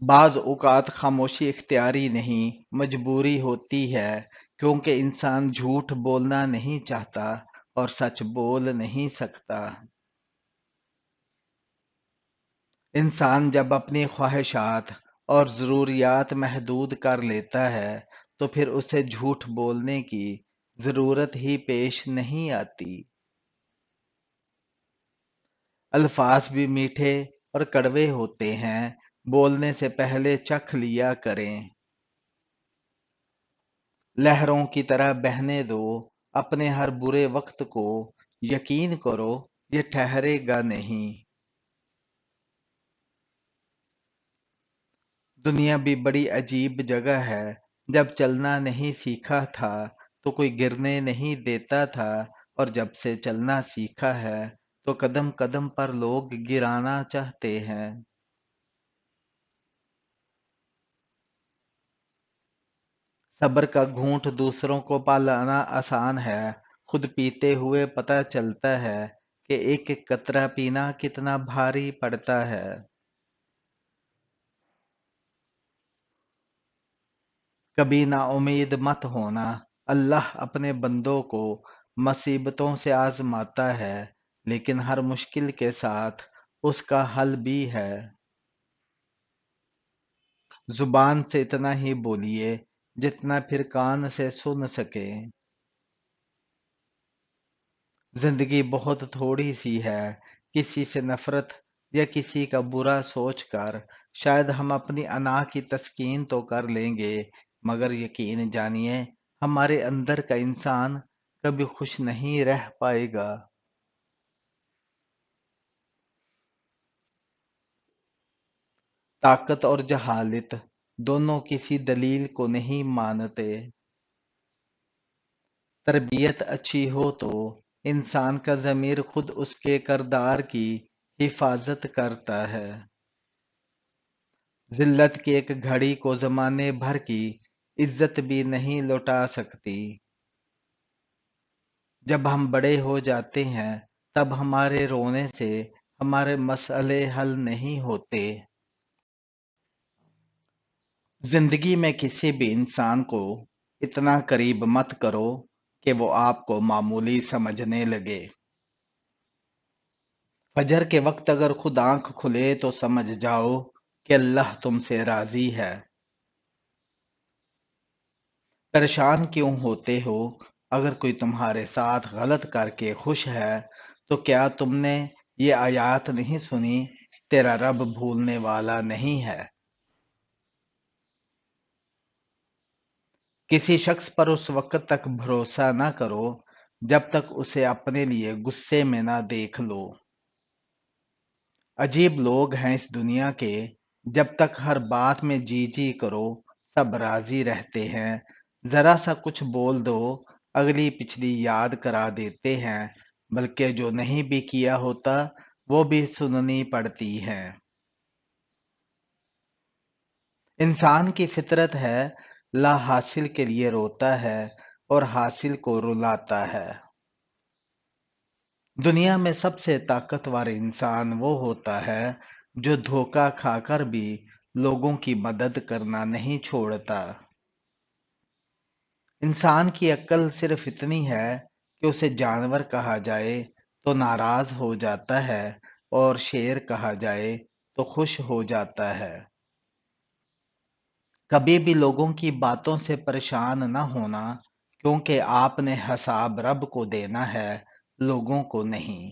بعض اوقات خاموشی اختیاری نہیں، مجبوری ہوتی ہے، کیونکہ انسان جھوٹ بولنا نہیں چاہتا اور سچ بول نہیں سکتا۔ انسان جب اپنی خواہشات اور ضروریات محدود کر لیتا ہے تو پھر اسے جھوٹ بولنے کی ضرورت ہی پیش نہیں آتی۔ الفاظ بھی میٹھے اور کڑوے ہوتے ہیں، بولنے سے پہلے چکھ لیا کریں۔ لہروں کی طرح بہنے دو اپنے ہر برے وقت کو، یقین کرو یہ ٹھہرے گا نہیں۔ دنیا بھی بڑی عجیب جگہ ہے، جب چلنا نہیں سیکھا تھا تو کوئی گرنے نہیں دیتا تھا، اور جب سے چلنا سیکھا ہے تو قدم قدم پر لوگ گرانا چاہتے ہیں۔ صبر کا گھونٹ دوسروں کو پلانا آسان ہے، خود پیتے ہوئے پتہ چلتا ہے کہ ایک ایک قطرہ پینا کتنا بھاری پڑتا ہے۔ کبھی نا امید مت ہونا، اللہ اپنے بندوں کو مصیبتوں سے آزماتا ہے، لیکن ہر مشکل کے ساتھ اس کا حل بھی ہے۔ زبان سے اتنا ہی بولیے جتنا پھر کان سے سن سکے۔ زندگی بہت تھوڑی سی ہے، کسی سے نفرت یا کسی کا برا سوچ کر شاید ہم اپنی انا کی تسکین تو کر لیں گے، مگر یقین جانیے ہمارے اندر کا انسان کبھی خوش نہیں رہ پائے گا۔ طاقت اور جہالت دونوں کسی دلیل کو نہیں مانتے۔ تربیت اچھی ہو تو انسان کا ضمیر خود اس کے کردار کی حفاظت کرتا ہے۔ ذلت کی ایک گھڑی کو زمانے بھر کی عزت بھی نہیں لوٹا سکتی۔ جب ہم بڑے ہو جاتے ہیں تب ہمارے رونے سے ہمارے مسئلے حل نہیں ہوتے۔ زندگی میں کسی بھی انسان کو اتنا قریب مت کرو کہ وہ آپ کو معمولی سمجھنے لگے۔ فجر کے وقت اگر خود آنکھ کھلے تو سمجھ جاؤ کہ اللہ تم سے راضی ہے۔ پریشان کیوں ہوتے ہو؟ اگر کوئی تمہارے ساتھ غلط کر کے خوش ہے تو کیا تم نے یہ آیات نہیں سنی، تیرا رب بھولنے والا نہیں ہے۔ کسی شخص پر اس وقت تک بھروسہ نہ کرو جب تک اسے اپنے لیے غصے میں نہ دیکھ لو۔ عجیب لوگ ہیں اس دنیا کے، جب تک ہر بات میں جی جی کرو سب راضی رہتے ہیں، ذرا سا کچھ بول دو اگلی پچھلی یاد کرا دیتے ہیں، بلکہ جو نہیں بھی کیا ہوتا وہ بھی سننی پڑتی ہے۔ انسان کی فطرت ہے لا حاصل کے لیے روتا ہے اور حاصل کو رلاتا ہے۔ دنیا میں سب سے طاقتور انسان وہ ہوتا ہے جو دھوکہ کھا کر بھی لوگوں کی مدد کرنا نہیں چھوڑتا۔ انسان کی عقل صرف اتنی ہے کہ اسے جانور کہا جائے تو ناراض ہو جاتا ہے اور شیر کہا جائے تو خوش ہو جاتا ہے۔ کبھی بھی لوگوں کی باتوں سے پریشان نہ ہونا، کیونکہ آپ نے حساب رب کو دینا ہے، لوگوں کو نہیں۔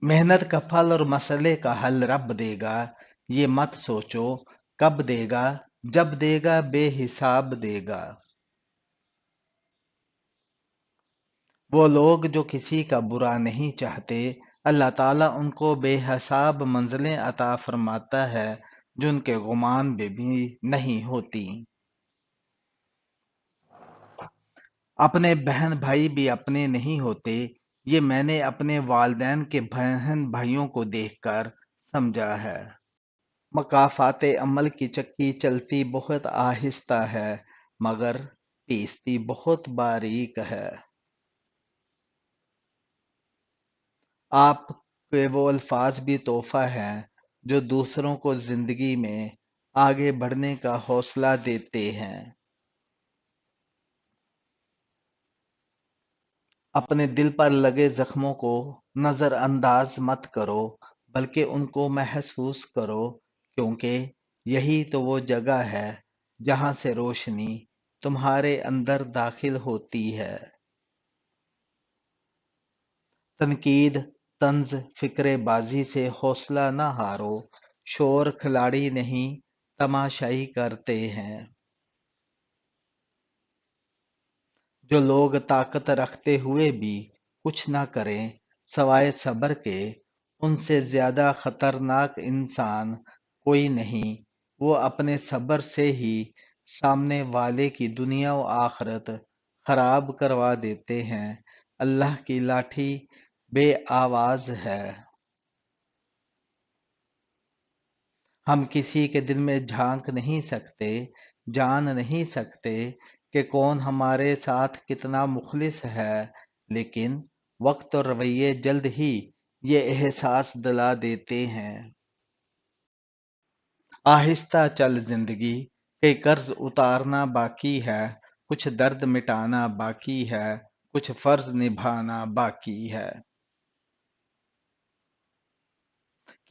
محنت کا پھل اور مسئلے کا حل رب دے گا، یہ مت سوچو کب دے گا، جب دے گا بے حساب دے گا۔ وہ لوگ جو کسی کا برا نہیں چاہتے، اللہ تعالیٰ ان کو بے حساب منزلیں عطا فرماتا ہے جو ان کے گمان میں بھی نہیں ہوتی۔ اپنے بہن بھائی بھی اپنے نہیں ہوتے، یہ میں نے اپنے والدین کے بہن بھائیوں کو دیکھ کر سمجھا ہے۔ مکافات عمل کی چکی چلتی بہت آہستہ ہے، مگر پیستی بہت باریک ہے۔ آپ کے وہ الفاظ بھی تحفہ ہیں جو دوسروں کو زندگی میں آگے بڑھنے کا حوصلہ دیتے ہیں۔ اپنے دل پر لگے زخموں کو نظر انداز مت کرو، بلکہ ان کو محسوس کرو، کیونکہ یہی تو وہ جگہ ہے جہاں سے روشنی تمہارے اندر داخل ہوتی ہے۔ تنقید، طنز، فکر بازی سے حوصلہ نہ ہارو، شور کھلاڑی نہیں، تماشائی کرتے ہیں۔ جو لوگ طاقت رکھتے ہوئے بھی کچھ نہ کریں سوائے صبر کے، ان سے زیادہ خطرناک انسان کوئی نہیں۔ وہ اپنے صبر سے ہی سامنے والے کی دنیا و آخرت خراب کروا دیتے ہیں۔ اللہ کی لاٹھی بے آواز ہے۔ ہم کسی کے دل میں جھانک نہیں سکتے، جان نہیں سکتے کہ کون ہمارے ساتھ کتنا مخلص ہے، لیکن وقت اور رویے جلد ہی یہ احساس دلا دیتے ہیں۔ آہستہ چل زندگی، کئی قرض اتارنا باقی ہے، کچھ درد مٹانا باقی ہے، کچھ فرض نبھانا باقی ہے۔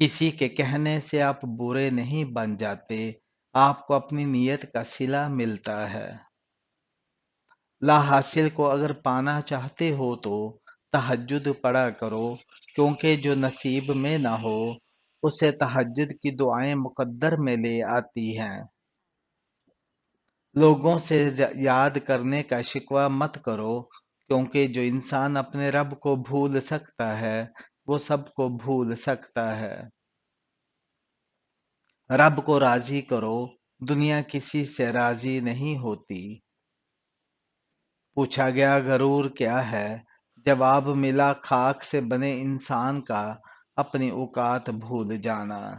کسی کے کہنے سے آپ برے نہیں بن جاتے، آپ کو اپنی نیت کا صلہ ملتا ہے۔ لا حاصل کو اگر پانا چاہتے ہو تو تہجد پڑھا کرو، کیونکہ جو نصیب میں نہ ہو اسے تہجد کی دعائیں مقدر میں لے آتی ہیں۔ لوگوں سے یاد کرنے کا شکوہ مت کرو، کیونکہ جو انسان اپنے رب کو بھول سکتا ہے وہ سب کو بھول سکتا ہے۔ رب کو راضی کرو، دنیا کسی سے راضی نہیں ہوتی۔ پوچھا گیا غرور کیا ہے؟ جواب ملا خاک سے بنے انسان کا اپنی اوقات بھول جانا۔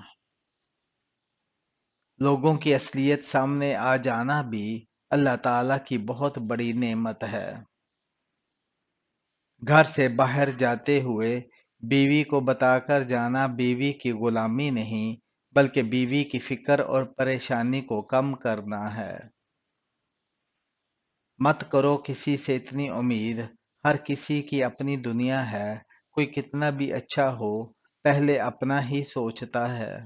لوگوں کی اصلیت سامنے آ جانا بھی اللہ تعالیٰ کی بہت بڑی نعمت ہے۔ گھر سے باہر جاتے ہوئے بیوی کو بتا کر جانا بیوی کی غلامی نہیں، بلکہ بیوی کی فکر اور پریشانی کو کم کرنا ہے۔ مت کرو کسی سے اتنی امید، ہر کسی کی اپنی دنیا ہے، کوئی کتنا بھی اچھا ہو پہلے اپنا ہی سوچتا ہے۔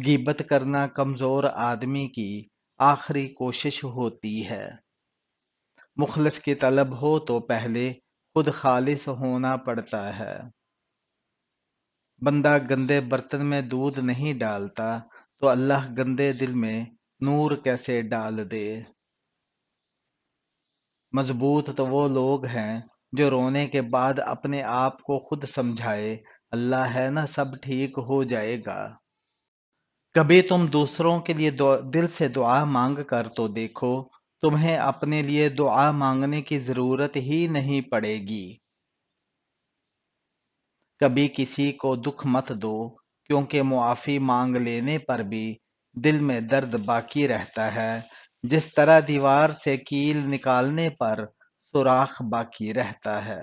غیبت کرنا کمزور آدمی کی آخری کوشش ہوتی ہے۔ مخلص کی طلب ہو تو پہلے خود خالص ہونا پڑتا ہے۔ بندہ گندے برتن میں دودھ نہیں ڈالتا تو اللہ گندے دل میں نور کیسے ڈال دے۔ مضبوط تو وہ لوگ ہیں جو رونے کے بعد اپنے آپ کو خود سمجھائے، اللہ ہے نا سب ٹھیک ہو جائے گا۔ کبھی تم دوسروں کے لیے دل سے دعا مانگ کر تو دیکھو، تمہیں اپنے لیے دعا مانگنے کی ضرورت ہی نہیں پڑے گی۔ کبھی کسی کو دکھ مت دو، کیونکہ معافی مانگ لینے پر بھی دل میں درد باقی رہتا ہے، جس طرح دیوار سے کیل نکالنے پر سوراخ باقی رہتا ہے۔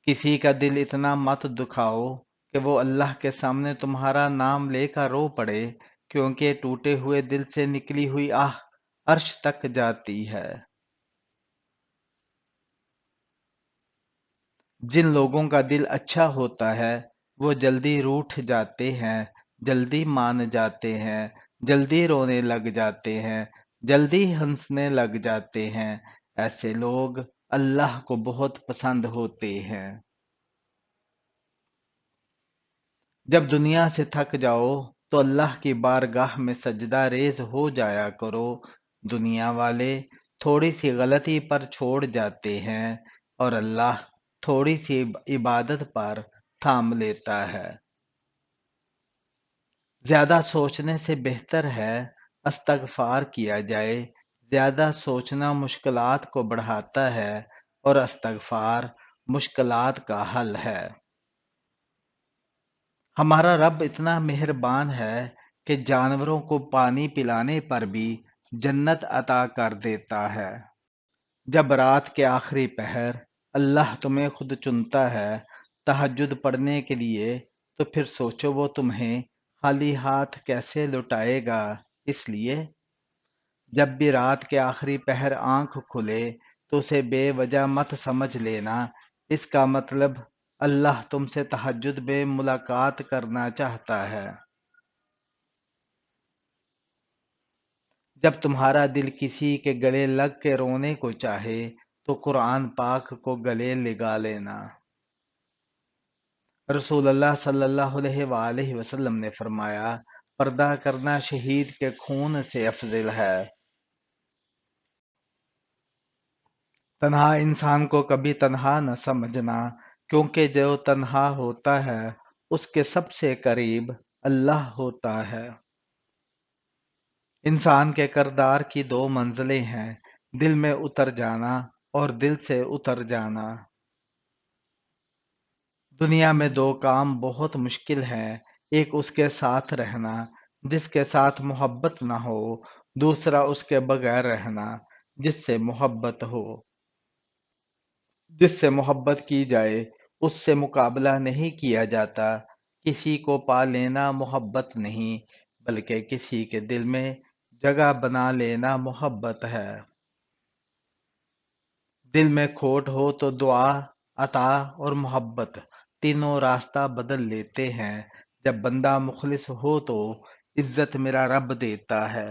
کسی کا دل اتنا مت دکھاؤ کہ وہ اللہ کے سامنے تمہارا نام لے کر رو پڑے، کیونکہ ٹوٹے ہوئے دل سے نکلی ہوئی آہ عرش تک جاتی ہے۔ جن لوگوں کا دل اچھا ہوتا ہے وہ جلدی روٹھ جاتے ہیں، جلدی مان جاتے ہیں، جلدی رونے لگ جاتے ہیں، جلدی ہنسنے لگ جاتے ہیں۔ ایسے لوگ اللہ کو بہت پسند ہوتے ہیں۔ جب دنیا سے تھک جاؤ تو اللہ کی بارگاہ میں سجدہ ریز ہو جایا کرو۔ دنیا والے تھوڑی سی غلطی پر چھوڑ جاتے ہیں اور اللہ تھوڑی سی عبادت پر تھام لیتا ہے۔ زیادہ سوچنے سے بہتر ہے استغفار کیا جائے۔ زیادہ سوچنا مشکلات کو بڑھاتا ہے اور استغفار مشکلات کا حل ہے۔ ہمارا رب اتنا مہربان ہے کہ جانوروں کو پانی پلانے پر بھی جنت عطا کر دیتا ہے۔ جب رات کے آخری پہر اللہ تمہیں خود چنتا ہے تہجد پڑھنے کے لیے، تو پھر سوچو وہ تمہیں خالی ہاتھ کیسے لٹائے گا۔ اس لیے جب بھی رات کے آخری پہر آنکھ کھلے تو اسے بے وجہ مت سمجھ لینا، اس کا مطلب اللہ تم سے تہجد میں ملاقات کرنا چاہتا ہے۔ جب تمہارا دل کسی کے گلے لگ کے رونے کو چاہے تو قرآن پاک کو گلے لگا لینا۔ رسول اللہ صلی اللہ علیہ وآلہ وسلم نے فرمایا، پردہ کرنا شہید کے خون سے افضل ہے۔ تنہا انسان کو کبھی تنہا نہ سمجھنا، کیونکہ جو تنہا ہوتا ہے اس کے سب سے قریب اللہ ہوتا ہے۔ انسان کے کردار کی دو منزلیں ہیں، دل میں اتر جانا اور دل سے اتر جانا۔ دنیا میں دو کام بہت مشکل ہیں، ایک اس کے ساتھ رہنا جس کے ساتھ محبت نہ ہو، دوسرا اس کے بغیر رہنا جس سے محبت ہو۔ جس سے محبت کی جائے اس سے مقابلہ نہیں کیا جاتا۔ کسی کو پا لینا محبت نہیں، بلکہ کسی کے دل میں جگہ بنا لینا محبت ہے۔ دل میں کھوٹ ہو تو دعا، عطا اور محبت تینوں راستہ بدل لیتے ہیں۔ جب بندہ مخلص ہو تو عزت میرا رب دیتا ہے۔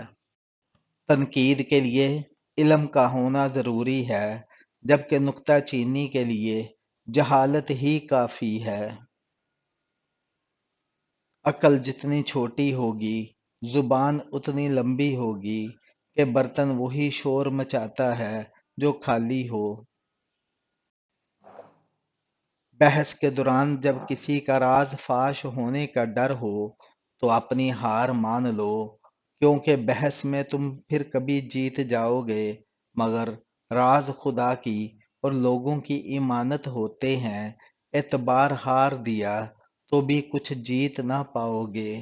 تنقید کے لیے علم کا ہونا ضروری ہے، جبکہ نکتہ چینی کے لیے جہالت ہی کافی ہے۔ عقل جتنی چھوٹی ہوگی زبان اتنی لمبی ہوگی کہ برتن وہی شور مچاتا ہے جو خالی ہو۔ بحث کے دوران جب کسی کا راز فاش ہونے کا ڈر ہو تو اپنی ہار مان لو، کیونکہ بحث میں تم پھر کبھی جیت جاؤ گے، مگر راز خدا کی اور لوگوں کی امانت ہوتے ہیں، اعتبار ہار دیا تو بھی کچھ جیت نہ پاؤ گے۔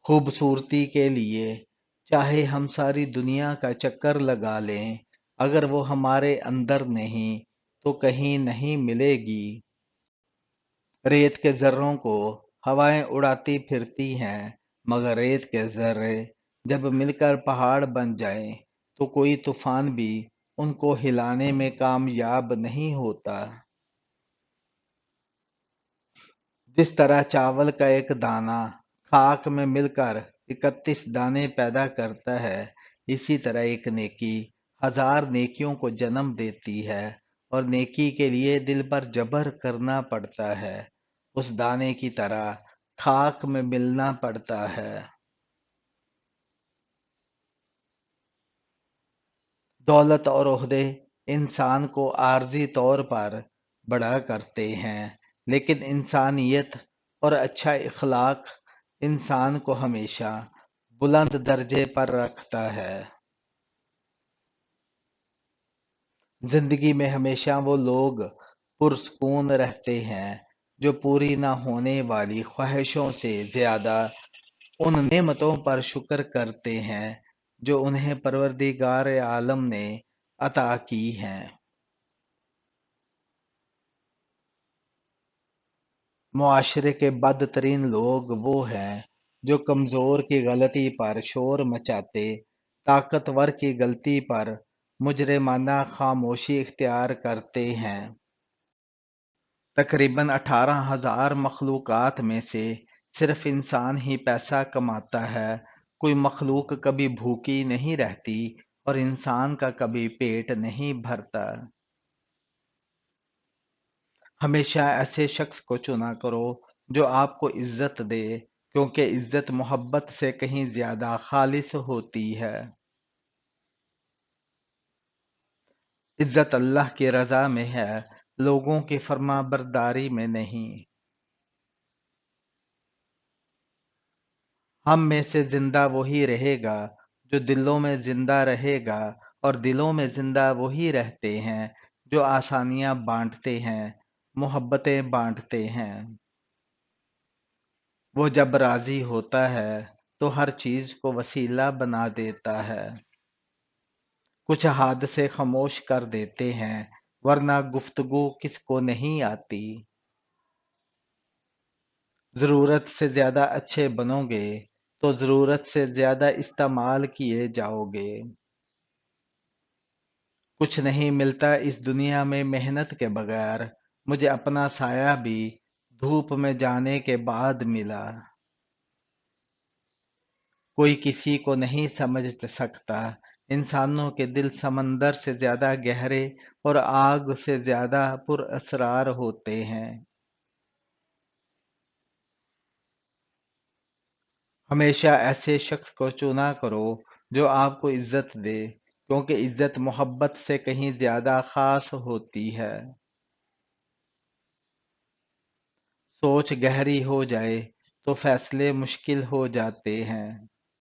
خوبصورتی کے لیے چاہے ہم ساری دنیا کا چکر لگا لیں، اگر وہ ہمارے اندر نہیں تو کہیں نہیں ملے گی۔ ریت کے ذروں کو ہوائیں اڑاتی پھرتی ہیں، مگر ریت کے ذرے جب مل کر پہاڑ بن جائیں تو کوئی طوفان بھی ان کو ہلانے میں کامیاب نہیں ہوتا۔ جس طرح چاول کا ایک دانہ خاک میں مل کر 31 دانے پیدا کرتا ہے، اسی طرح ایک نیکی 1000 نیکیوں کو جنم دیتی ہے، اور نیکی کے لیے دل پر جبر کرنا پڑتا ہے، اس دانے کی طرح خاک میں ملنا پڑتا ہے۔ دولت اور عہدے انسان کو عارضی طور پر بڑا کرتے ہیں، لیکن انسانیت اور اچھا اخلاق انسان کو ہمیشہ بلند درجے پر رکھتا ہے۔ زندگی میں ہمیشہ وہ لوگ پرسکون رہتے ہیں جو پوری نہ ہونے والی خواہشوں سے زیادہ ان نعمتوں پر شکر کرتے ہیں جو انہیں پروردگار عالم نے عطا کی ہیں۔ معاشرے کے بدترین لوگ وہ ہیں جو کمزور کی غلطی پر شور مچاتے، طاقتور کی غلطی پر مجرمانہ خاموشی اختیار کرتے ہیں۔ تقریباً 18,000 مخلوقات میں سے صرف انسان ہی پیسہ کماتا ہے، کوئی مخلوق کبھی بھوکی نہیں رہتی اور انسان کا کبھی پیٹ نہیں بھرتا۔ ہمیشہ ایسے شخص کو چنا کرو جو آپ کو عزت دے، کیونکہ عزت محبت سے کہیں زیادہ خالص ہوتی ہے۔ عزت اللہ کی رضا میں ہے، لوگوں کی فرما برداری میں نہیں۔ ہم میں سے زندہ وہی رہے گا جو دلوں میں زندہ رہے گا، اور دلوں میں زندہ وہی رہتے ہیں جو آسانیاں بانٹتے ہیں، محبتیں بانٹتے ہیں۔ وہ جب راضی ہوتا ہے تو ہر چیز کو وسیلہ بنا دیتا ہے۔ کچھ حادثے خاموش کر دیتے ہیں، ورنہ گفتگو کس کو نہیں آتی۔ ضرورت سے زیادہ اچھے بنو گے تو ضرورت سے زیادہ استعمال کیے جاؤ گے۔ کچھ نہیں ملتا اس دنیا میں محنت کے بغیر، مجھے اپنا سایہ بھی دھوپ میں جانے کے بعد ملا۔ کوئی کسی کو نہیں سمجھ سکتا، انسانوں کے دل سمندر سے زیادہ گہرے اور آگ سے زیادہ پر اسرار ہوتے ہیں۔ ہمیشہ ایسے شخص کو چنا کرو جو آپ کو عزت دے، کیونکہ عزت محبت سے کہیں زیادہ خاص ہوتی ہے۔ سوچ گہری ہو جائے تو فیصلے مشکل ہو جاتے ہیں۔